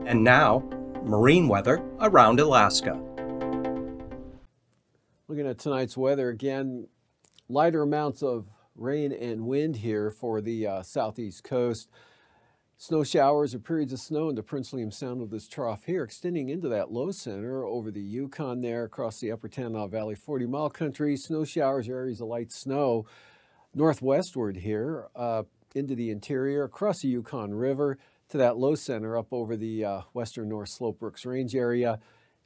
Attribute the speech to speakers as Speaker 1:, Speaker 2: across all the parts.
Speaker 1: And now, marine weather around Alaska.
Speaker 2: Looking at tonight's weather again, lighter amounts of rain and wind here for the southeast coast. Snow showers or periods of snow in the Prince William Sound with this trough here, extending into that low center over the Yukon there, across the upper Tanana Valley 40-mile country. Snow showers or areas of light snow northwestward here into the interior, across the Yukon River to that low center up over the western North Slope Brooks Range area,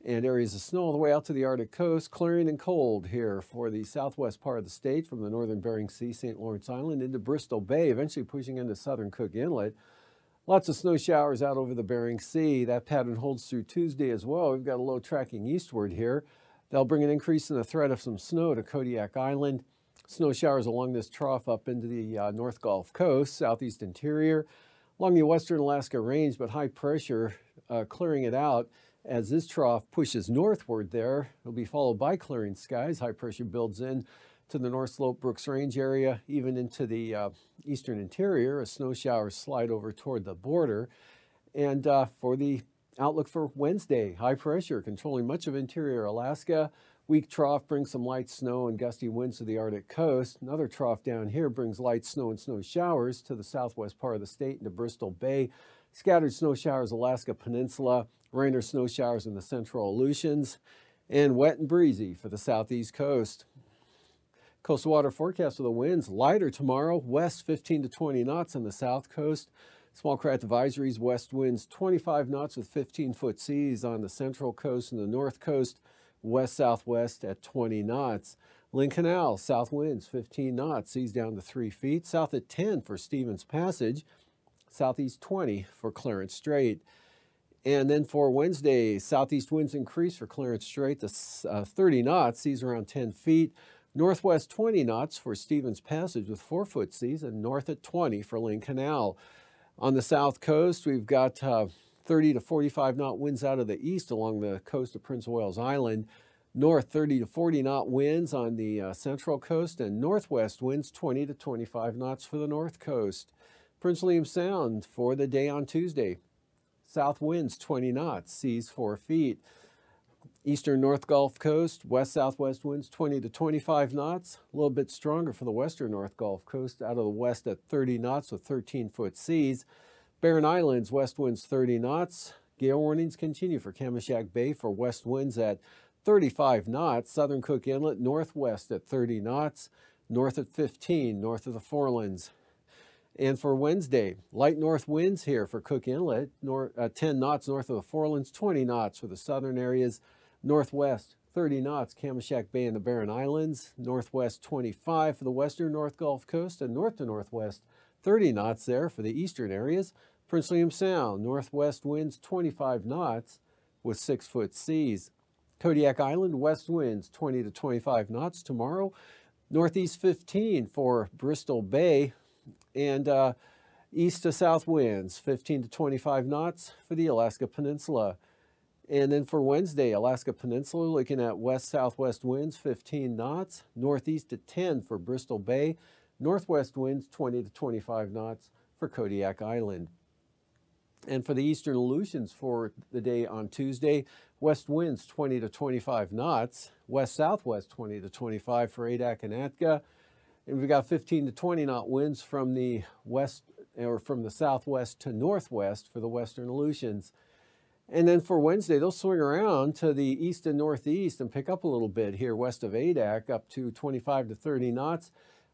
Speaker 2: and areas of snow all the way out to the Arctic coast. Clearing and cold here for the southwest part of the state from the northern Bering Sea, St. Lawrence Island into Bristol Bay, eventually pushing into southern Cook Inlet. Lots of snow showers out over the Bering Sea. That pattern holds through Tuesday as well. We've got a low tracking eastward here. That'll bring an increase in the threat of some snow to Kodiak Island. Snow showers along this trough up into the North Gulf Coast, southeast interior, along the western Alaska Range, but high pressure clearing it out as this trough pushes northward there. It'll be followed by clearing skies. High pressure builds in to the North Slope Brooks Range area, even into the eastern interior as snow showers slide over toward the border. And for the outlook for Wednesday, high pressure controlling much of interior Alaska. Weak trough brings some light snow and gusty winds to the Arctic coast. Another trough down here brings light snow and snow showers to the southwest part of the state into Bristol Bay. Scattered snow showers Alaska Peninsula, rain or snow showers in the central Aleutians, and wet and breezy for the southeast coast. Coastal water forecast for the winds, lighter tomorrow, west 15 to 20 knots on the south coast. Small craft advisories, west winds 25 knots with 15-foot seas on the central coast and the north coast, west-southwest at 20 knots. Lynn Canal, south winds 15 knots, seas down to 3 feet. South at 10 for Stevens Passage, southeast 20 for Clarence Strait. And then for Wednesday, southeast winds increase for Clarence Strait to 30 knots, seas around 10 feet. Northwest 20 knots for Stevens Passage with 4-foot seas, and north at 20 for Lynn Canal. On the south coast, we've got 30 to 45 knot winds out of the east along the coast of Prince of Wales Island. North 30 to 40 knot winds on the central coast, and northwest winds 20 to 25 knots for the north coast. Prince William Sound for the day on Tuesday. South winds 20 knots, seas 4 feet. Eastern North Gulf Coast, west-southwest winds 20 to 25 knots. A little bit stronger for the western North Gulf Coast, out of the west at 30 knots with 13-foot seas. Barren Islands, west winds 30 knots. Gale warnings continue for Kamishak Bay for west winds at 35 knots. Southern Cook Inlet, northwest at 30 knots. North at 15, north of the Forelands. And for Wednesday, light north winds here for Cook Inlet, 10 knots north of the Forelands, 20 knots for the southern areas. Northwest, 30 knots, Kamishak Bay and the Barren Islands. Northwest, 25 for the western North Gulf Coast, and north to northwest, 30 knots there for the eastern areas. Prince William Sound, northwest winds, 25 knots with 6-foot seas. Kodiak Island, west winds, 20 to 25 knots tomorrow. Northeast 15 for Bristol Bay, and east to south winds, 15 to 25 knots for the Alaska Peninsula. And then for Wednesday, Alaska Peninsula, looking at west-southwest winds, 15 knots. Northeast at 10 for Bristol Bay. Northwest winds, 20 to 25 knots for Kodiak Island. And for the eastern Aleutians for the day on Tuesday, west winds, 20 to 25 knots. West-southwest, 20 to 25 for Adak and Atka. And we've got 15 to 20 knot winds from the west, or from the southwest to northwest for the western Aleutians. And then for Wednesday, they'll swing around to the east and northeast and pick up a little bit here west of Adak, up to 25 to 30 knots,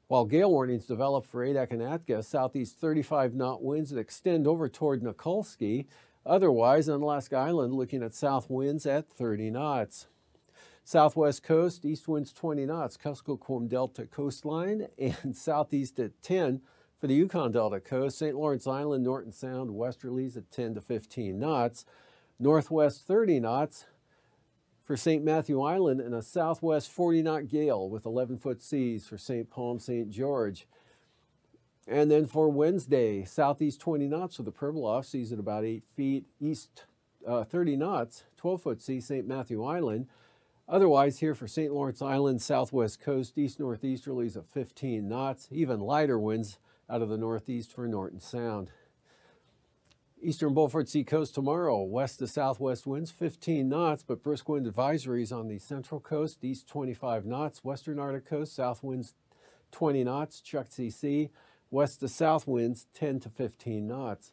Speaker 2: while gale warnings develop for Adak and Atka, southeast 35 knot winds that extend over toward Nikolsky. Otherwise, on Alaska Island, looking at south winds at 30 knots. Southwest coast, east winds 20 knots, Kuskokwim Delta coastline, and southeast at 10 for the Yukon Delta coast. St. Lawrence Island, Norton Sound, westerlies at 10 to 15 knots. Northwest 30 knots for St. Matthew Island, and a southwest 40-knot gale with 11-foot seas for St. Palm, St. George. And then for Wednesday, southeast 20 knots for the Pribilof, seas at about 8 feet. East 30 knots, 12-foot sea, St. Matthew Island. Otherwise, here for St. Lawrence Island, southwest coast, east-northeasterlies of 15 knots. Even lighter winds out of the northeast for Norton Sound. Eastern Beaufort Sea coast tomorrow, west to southwest winds 15 knots, but brisk wind advisories on the central coast, east 25 knots, western Arctic coast, south winds 20 knots, Chukchi Sea, west to south winds 10 to 15 knots.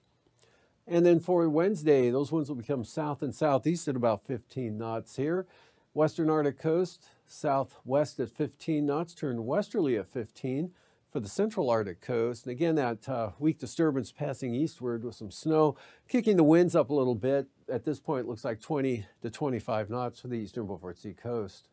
Speaker 2: And then for Wednesday, those winds will become south and southeast at about 15 knots here. Western Arctic coast, southwest at 15 knots, turn westerly at 15 for the central Arctic coast. And again, that weak disturbance passing eastward with some snow, kicking the winds up a little bit. At this point, it looks like 20 to 25 knots for the Eastern Beaufort Sea coast.